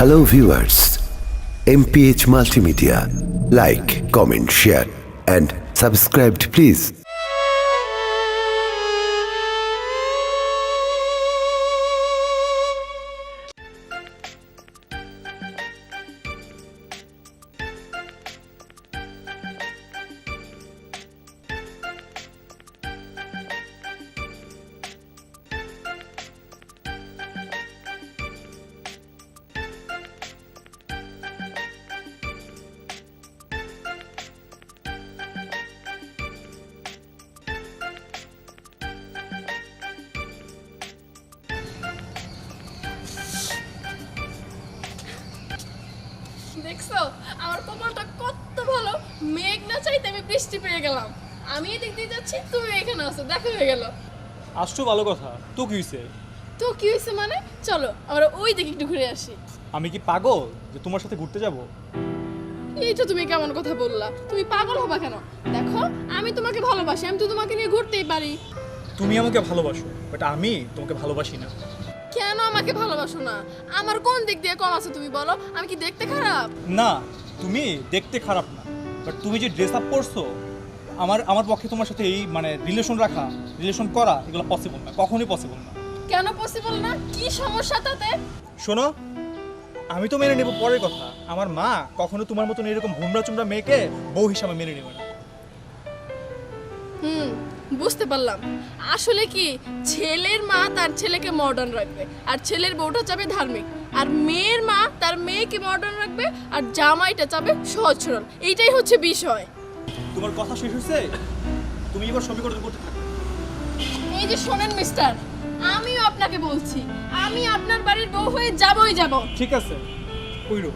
Hello viewers, MPH Multimedia. Like, comment, share and subscribe please. দেখছো আমার কপালটা কত ভালো, মেঘ না চাইতে আমি বৃষ্টি পেয়ে গেলাম। আমি এদিক দিয়ে যাচ্ছি, তুমি এখানে আছো, দেখা হয়ে গেল। আসছো ভালো কথা, তো কি হয়েছে? তো কি হয়েছে মানে? চলো আমরা ওই দিকে একটু ঘুরে আসি। আমি কি পাগল যে তোমার সাথে ঘুরতে যাব? এইটা তুমি কেমন কথা বললা? তুমি পাগল হবা কেন? দেখো আমি তোমাকে ভালোবাসি, আমি তো তোমাকে নিয়ে ঘুরতেই পারি। তুমি আমাকে ভালোবাসো, বাট আমি তোমাকে ভালোবাসি না। কেন আমাকে ভালোবাসো না? আমার কোন দিক দিয়ে কম আছে তুমি বলো? আমি কি দেখতে খারাপ? না, তুমি দেখতে খারাপ না, বাট তুমি যে ড্রেস আপ করছো, আমার পক্ষে তোমার সাথে এই রিলেশন করা এগুলো পসিবল না, কখনোই পসিবল না। কেন পসিবল না? কি সমস্যা তাতে? শোনো, আমি তো মেনে নেব পরের কথা, আমার মা কখনো তোমার মতন এরকম ভুমরা চুমরা মেয়েকে বউ হিসাবে মেনে নেবে না। বুঝতে পারলাম। আসলে কি, ছেলের মা তার ছেলেকে মডার্ন রাখবে আর ছেলের বউটা চাবে ধার্মিক, আর মেয়ের মা তার মেয়েকে মডার্ন রাখবে আর জামাইটা চাবে সহজ সরল। এইটাই হচ্ছে বিষয়। তোমার কথা শেষ হয়েছে, তুমি এবার সমীকরণ করতে থাকো। এই যে শোনেন মিস্টার, আমিও আপনাকে বলছি, আমি আপনার বাড়ির বউ হয়ে যাবই যাব। ঠিক আছে, কইরো।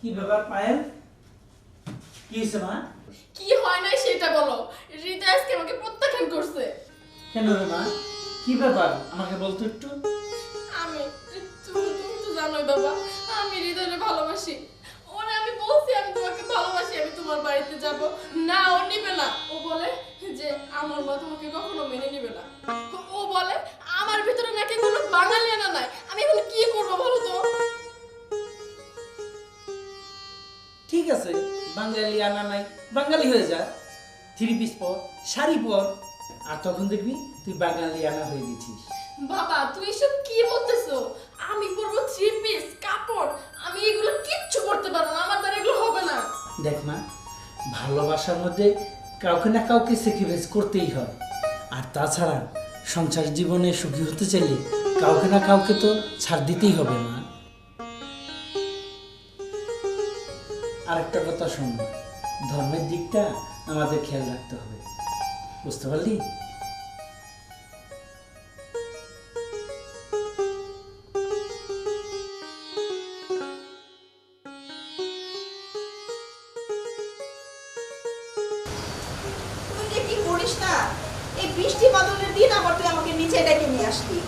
কি ব্যাপার পায়েল? কি হয়েছে মা? কি হয় নাই সেটা বলো। হৃদয় আজকে আমাকে প্রত্যাখ্যান করছে। কেন রে মা? কি ব্যাপার আমাকে বলতো একটু। আমি তুমি তো জানোই বাবা, আমি হৃদয়কে ভালোবাসি। ওরে আমি বলছি আমি তোমাকে ভালোবাসি, আমি তোমার বাড়িতে যাব না, ও নিবে না। ও বলে যে আমার মা তোমাকে কখনো মেনে নিবে না। ও বলে আমার ভিতরে নাকি কোনো বাঙালিয়ানা নাই। আমি এখন কি করব বলো তো? ঠিক আছে, বাঙালি আনা নাই, বাঙালি হয়ে যা। 3 পিস পর, শাড়ি পর, আর তখন দেখবি তুই বাঙালি আনা হয়ে গেছিস। বাবা তুই এসব কি বলতেছো? আমি পরবো 3 পিস কাপড়, আমি এগুলো কিচ্ছু করতে পারবো না, আমার দ্বারা এগুলো হবে না। দেখ মা, ভালোবাসার মধ্যে কাউকে না কাউকে স্যাক্রিফাইস করতেই হয়। আর তাছাড়া সংসার জীবনে সুখী হতে চাইলে কাউকে না কাউকে তো ছাড় দিতেই হবে মা। আরেকটা কথা শোন, ধর্মের দিকটা আমাদের খেয়াল রাখতে হবে, বুঝতে পারলি? তুই যে কি করিস না, এই বৃষ্টি বাদলের দিন আবার তুই আমাকে নিচে ডেকে নিয়ে আসলি।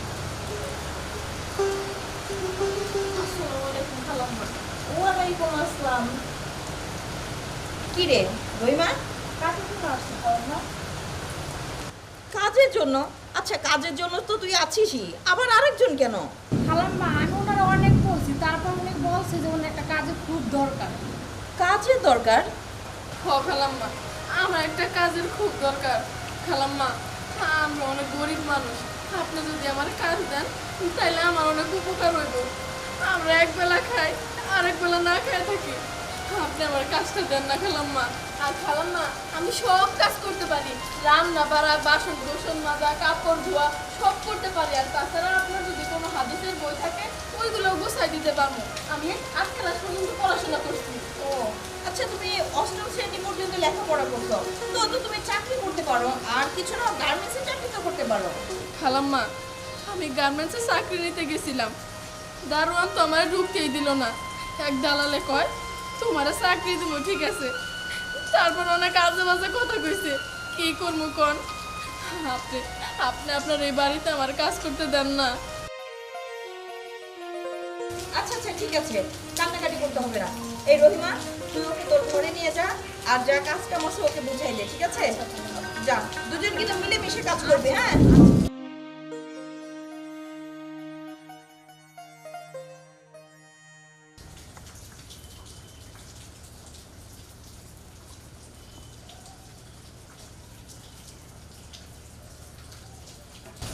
আসসালামু আলাইকুম খালাম্মা। ওয়ালাইকুম আসসালাম। কি রে রহিমা, কাজের জন্য? আচ্ছা কাজের জন্য তো তুই আছিসই, আবার আরেকজন কেন? খালাম্মা আমি ওনারা অনেক বলছি, তারপর উনি বলছে যে ওনার একটা কাজে খুব দরকার। কাজের দরকার? খালাম্মা আমার একটা কাজের খুব দরকার। খালাম্মা আমরা অনেক গরিব মানুষ, আপনি যদি আমার কাজ দেন তাহলে আমার অনেক উপকার হইব। আমরা একবেলা খাই, আরেক বেলা না খাই থাকি। আপনি আমার কাজটা দেন না খালাম্মা। আর খালাম্মা আমি সব কাজ করতে পারি, রান্না বাড়া, বাসন কোসন মাজা, কাপড় ধোয়া সব করতে পারি। আর তাছাড়া আপনার যদি কোনো হাদিসের বই থাকে ওইগুলো গুছাই দিতে পারবো। আমি 8 ক্লাস পর্যন্ত পড়াশোনা করছি। ও আচ্ছা, তুমি অষ্টম শ্রেণী পর্যন্ত লেখাপড়া করছো, তো তুমি চাকরি করতে পারো, আর কিছু না গার্মেন্টসে চাকরি তো করতে পারো। খালাম্মা আমি গার্মেন্টসে চাকরি নিতে গেছিলাম, দারোয়ান তো আমার ঢুকতেই দিল না। এক দালালে কয় তোমার চাকরি দিব ঠিক আছে, তারপর অনেক আজে বাজে কথা কইছে, কি করবো কোন? আপনি আপনি আপনার এই বাড়িতে আমার কাজ করতে দেন না। আচ্ছা আচ্ছা ঠিক আছে, কান্নাকাটি করতে হবে না। এই রহিমা, তুই ওকে তোর ঘরে নিয়ে যা, আর যা কাজ কাম আছে ওকে বুঝাই দে, ঠিক আছে? যা, দুজন কিন্তু মিলেমিশে কাজ করবে, হ্যাঁ?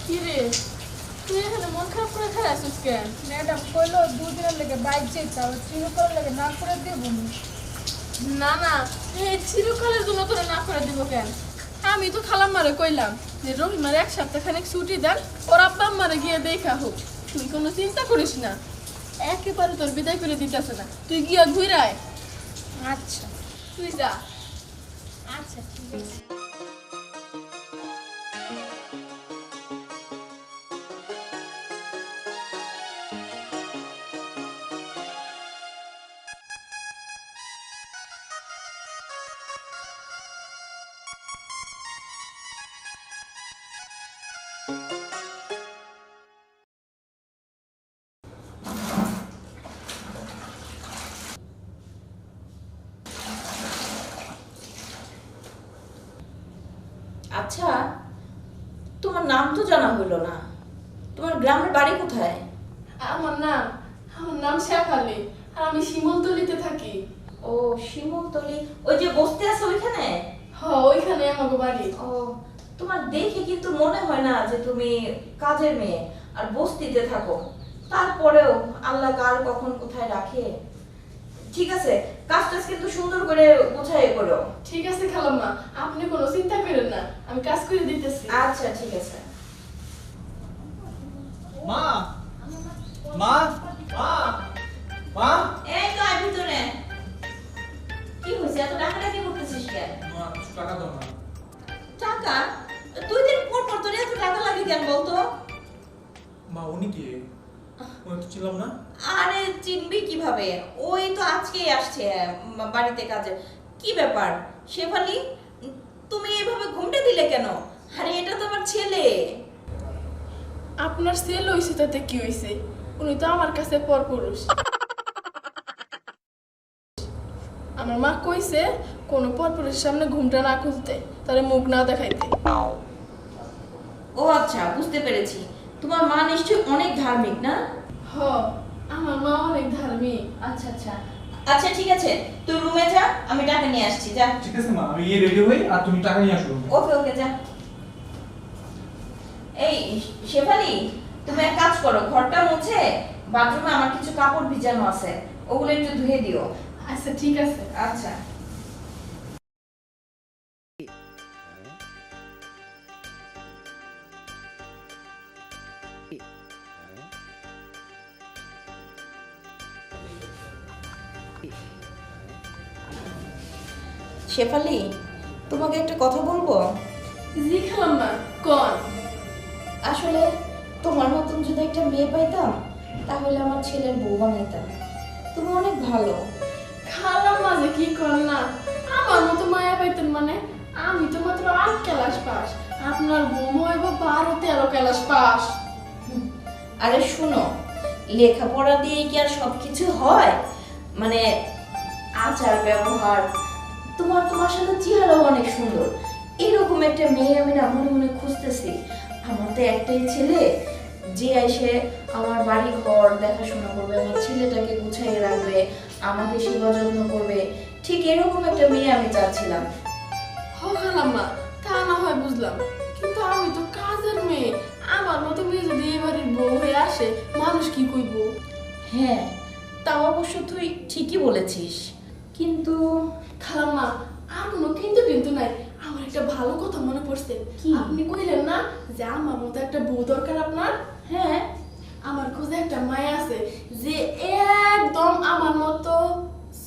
কি রে, তুই এখানে মন খারাপ করে খেলে আসিস কেন? ম্যাডাম কইলো দুদিনের লেগে বাইক যেতে হবে, চিরকালের লেগে না করে দেবো না। না না, এই চিরকালের জন্য তোরা না করে দিব কেন? আমি তো খালাম্মারে কইলাম যে রহিমার এক সপ্তাহ খানিক ছুটি দেন, ওর আব্বা আম্মারে গিয়ে দেখা হোক। তুই কোনো চিন্তা করিস না, একেবারে তোর বিদায় করে দিতেছে না, তুই গিয়া ঘুরায়। আচ্ছা তুই যা। আচ্ছা ঠিক আছে। আচ্ছা, তোমার নাম তো জানা হইলো না। তোমার গ্রামের বাড়ি কোথায়? আমার নাম শেফালি, আর আমি শিমলতলিতে থাকি। ও, শিমুলতলি, ওই যে বসতে আছে ওইখানে? ওইখানে আমাকে বাড়ি। ও, তোমার দেখে কিন্তু মনে হয় না যে তুমি কাজের মেয়ে আর বস্তিতে থাকো। তারপরেও আল্লাহ কার কখন কোথায় রাখে। ঠিক আছে, কাজটা কিন্তু সুন্দর করে গোছায় করো। ঠিক আছে খালাম্মা, আপনি কোনো চিন্তা করেন না, আমি কাজ করে দিতেছি। আচ্ছা ঠিক আছে। মা মা মা মা এই তো আয় ভিতরে। কি হয়েছে, এত ডাকাডাকি করতেছিস কেন? মা, কিছু টাকা দাও না। টাকা? 2 দিন পর পর তোর এত টাকা লাগে কেন বলতো? মা, উনি কি? উনি তো ছিলাম না। আরে চিনবি কিভাবে? ওই তো আজকেই আসছে বাড়িতে কাজে। কি ব্যাপার শেফালি, তুমি এভাবে ঘুমটা দিলে কেন? আরে এটা তো আমার ছেলে। আপনার সেল হয়েছে তাতে কি হয়েছে? উনি তো আমার কাছে পরপুরুষ। আমার মা কইছে কোনো পরপুরুষের সামনে ঘুমটা না খুলতে, তাহলে মুখ না দেখাইতে। ও আচ্ছা, বুঝতে পেরেছি। তোমার মা নিশ্চয়ই অনেক ধার্মিক, না? হ, আমার মা অনেক ধার্মিক। আচ্ছা আচ্ছা আচ্ছা ঠিক আছে, তুই রুমে যা, আমি টাকা নিয়ে আসছি, যা। ঠিক আছে মা, আমি রেডি হই আর তুমি টাকা নিয়ে আসো। ওকে ওকে, যা। এই শেফালি, তুমি এক কাজ করো, ঘরটা মুছে বাথরুমে আমার কিছু কাপড় ভিজানো আছে, ওগুলো একটু ধুয়ে দিও। আচ্ছা ঠিক আছে। আচ্ছা। শেফালি, তোমাকে একটা কথা বলবো? জি খালাম্মা, কোন? আসলে তোমার মতন যদি একটা মেয়ে পাইতাম তাহলে আমার ছেলের বউ বানাইতাম। তুমি অনেক ভালো। খালাম্মা যে কি কর না, আমার মতো মায়া পাইতেন মানে? আমি তো মাত্র 8 ক্লাস পাস, আপনার বউ হইব 12-13 ক্লাস পাস। আরে শুনো, লেখাপড়া দিয়ে কি আর সবকিছু হয়? মানে আচার ব্যবহার, তোমার সাথে চেহারাও অনেক সুন্দর। এরকম একটা মেয়ে আমি না মনে মনে খুঁজতেছি। আমার তো একটাই ছেলে, যে এসে আমার বাড়ি ঘর দেখাশোনা করবে, আমার ছেলেটাকে গুছিয়ে রাখবে, আমাকে সেবা যত্ন করবে। ঠিক এরকম একটা মেয়ে আমি চাচ্ছিলাম। হ খালাম্মা, তা না হয় বুঝলাম, কিন্তু আমি তো কাজের মেয়ে। আমার মতো মেয়ে যদি এই বাড়ির বউ হয়ে আসে, মানুষ কি কইব? হ্যাঁ, তা অবশ্য তুই ঠিকই বলেছিস, কিন্তু খালাম্মা, আর কোনো কিন্তু নাই। আমার একটা ভালো কথা মনে পড়ছে। কি? আপনি কইলেন না যে আমার মতো একটা বউ দরকার আপনার? হ্যাঁ, আমার খোঁজে একটা মায়া আছে যে একদম আমার মতো।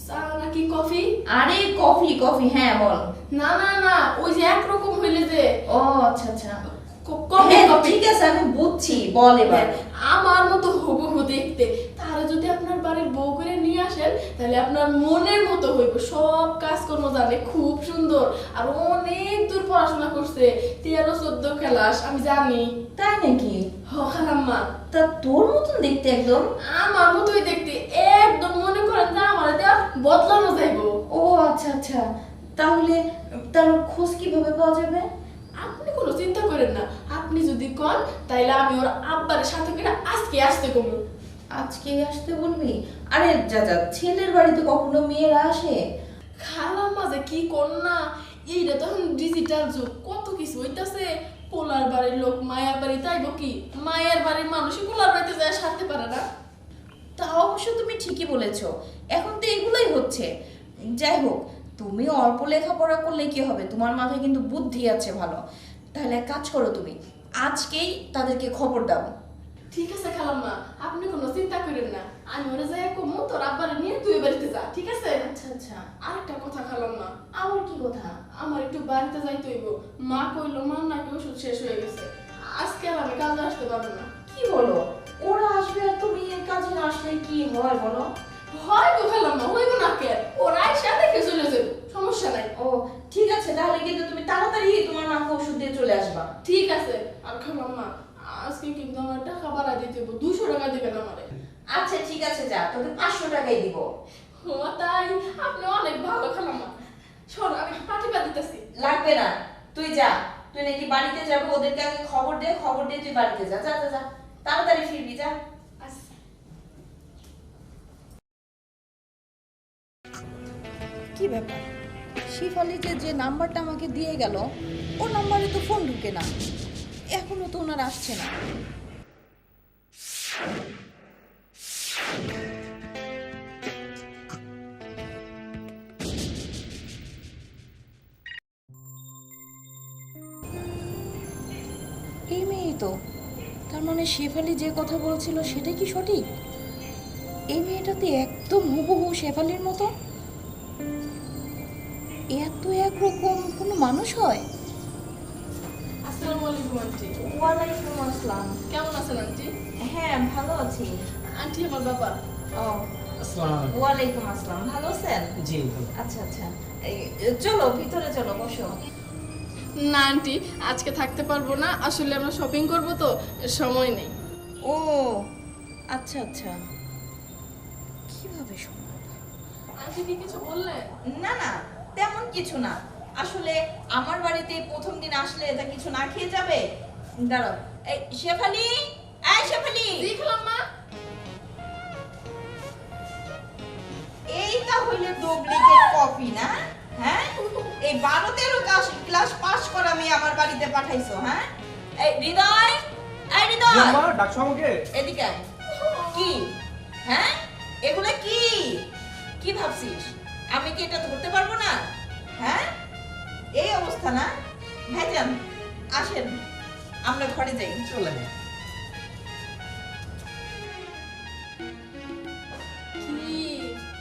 চা নাকি কফি? আরে কফি কফি, হ্যাঁ বল। না না না, ওই যে একরকম হইলে যে ও আচ্ছা আচ্ছা, কফি হ্যাঁ, কফি। ঠিক আছে আমি বুঝছি, বল এবার। আমার মতো হুবহু দেখতে, তারা যদি আপনার বাড়ি বাড়ির বউ করে নিয়ে আসেন তাহলে আপনার মনের মতো হইব, সব কাজকর্ম জানে, খুব সুন্দর, আর অনেক দূর পড়াশোনা করছে, 13-14 ক্লাস, আমি জানি। তাই নাকি? হ খালাম্মা, তা তোর মতন দেখতে একদম। আমার মতোই দেখতে, একদম মনে করেন না আমার দেওয়া বদলানো যাইবো। ও আচ্ছা আচ্ছা, তাহলে তার খোঁজ কিভাবে পাওয়া যাবে? আপনি কোনো চিন্তা করেন না, আপনি যদি কন তাইলে আমি ওর আব্বার সাথে করে আজকে আসতে কমু। আজকে আসতে বলবি? আরে যা যা, ছেলের বাড়িতে কখনো মেয়েরা আসে? খালাম্মা যে কি কর না, এইটা তখন ডিজিটাল যুগ, কত কিছু হইতাছে। পোলার বাড়ির লোক মায়ার বাড়ি তাইব কি, মায়ের বাড়ির মানুষই পোলার বাড়িতে যায় সারতে পারে না। তা অবশ্য তুমি ঠিকই বলেছো, এখন তো এগুলোই হচ্ছে। যাই হোক, তুমি অল্প লেখাপড়া করলে কি হবে, তোমার মাথায় কিন্তু বুদ্ধি আছে ভালো। তাহলে এক কাজ করো, তুমি আজকেই তাদেরকে খবর দাও। ঠিক আছে খালাম্মা, আপনি কোনো চিন্তা করেন না, আমি ওরা যাই কমু তোর আব্বার নিয়ে তুই বাড়িতে যা, ঠিক আছে? আচ্ছা আচ্ছা, আরেকটা কথা খালাম্মা, আমার কি কথা? আমার একটু বাড়িতে যাইতে হইব। মা কইলো মা নাকি ওষুধ শেষ হয়ে গেছে, আজকে আর আমি কাজে আসতে পারবো না। কি বলো, ওরা আসবে আর তুমি এর কাজে না আসলে কি হয় বলো? হয় গো খালাম্মা, হইব না কে, ওরা এসে দেখে চলে যাবে, সমস্যা নাই। ও ঠিক আছে, তাহলে কিন্তু তুমি তাড়াতাড়ি তোমার মাকে ওষুধ দিয়ে চলে আসবা। ঠিক আছে। আর খালাম্মা, আজকে কিন্তু আমার টাকা বাড়া দিতে হইব, 200 টাকা দিবেন আমারে। আচ্ছা ঠিক আছে, যা, তোকে 500 টাকাই দিব। ও তাই, আপনি অনেক ভালো খালাম্মা। শোন, আমি পাঠিয়ে দিতেছি। লাগবে না, তুই যা, তুই নাকি বাড়িতে যাবে, ওদেরকে আগে খবর দে, খবর দিয়ে তুই বাড়িতে যা, যা যা যা, তাড়াতাড়ি ফিরবি, যা। আচ্ছা। কি ব্যাপার, শিফালি যে নাম্বারটা আমাকে দিয়ে গেল, ও নাম্বারে তো ফোন ঢুকে না, এখনো তো ওনার আসছে না। এই মেয়েই তো, তার মানে শেফালি যে কথা বলছিল সেটা কি সঠিক? এই মেয়েটাতে একদম হুবহু শেফালির মতো। এত একরকম কোনো মানুষ হয়? আসসালামু আলাইকুম আন্টি। ওয়ালাইকুম আসসালাম। কেমন আছেন আন্টি? হ্যাঁ ভালো আছি। আন্টি আমার বাবা। ও আসসালামু ওয়ালাইকুম আসসালাম, ভালো আছেন? জি। আচ্ছা আচ্ছা, চলো ভিতরে চলো, বসো। না আন্টি, আজকে থাকতে পারবো না, আসলে আমরা শপিং করব তো, সময় নেই। ও আচ্ছা আচ্ছা, কিভাবে সম্ভব? আন্টি কি কিছু বললেন? না না, তেমন কিছু না, আসলে আমার বাড়িতে প্রথম দিন আসলে এটা কিছু না খেয়ে যাবে। দাঁড়াও, এই শেফালি, এই শেফালি, জি খালাম্মা। এইটা হইলে ডুপ্লিকেট কপি না? হ্যাঁ, এই 12-13 ক্লাস পাস করা মেয়ে আমার বাড়িতে পাঠাইছো? হ্যাঁ, এই হৃদয়, এই হৃদয়, মা ডাকছো আমাকে? এদিকে আয়। কি? হ্যাঁ, এগুলো কি? কি ভাবছিস আমি কি এটা ধরতে পারবো না? হ্যাঁ, এই অবস্থা না? ভাইজান আসেন, আমরা ঘরে যাই। চলে কি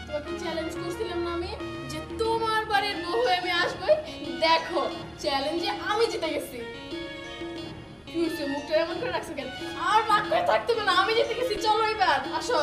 তোমাকে চ্যালেঞ্জ করছিলাম না আমি, যে তোমার বাড়ির বউ হয়ে আমি আসবই? দেখো, চ্যালেঞ্জে আমি জিতে গেছি। কি হইছে, মুখটা এমন করে রাখছো কেন? আর রাগ করে থাকতে হবে না, আমি জিতে গেছি, চলো এবার আসো।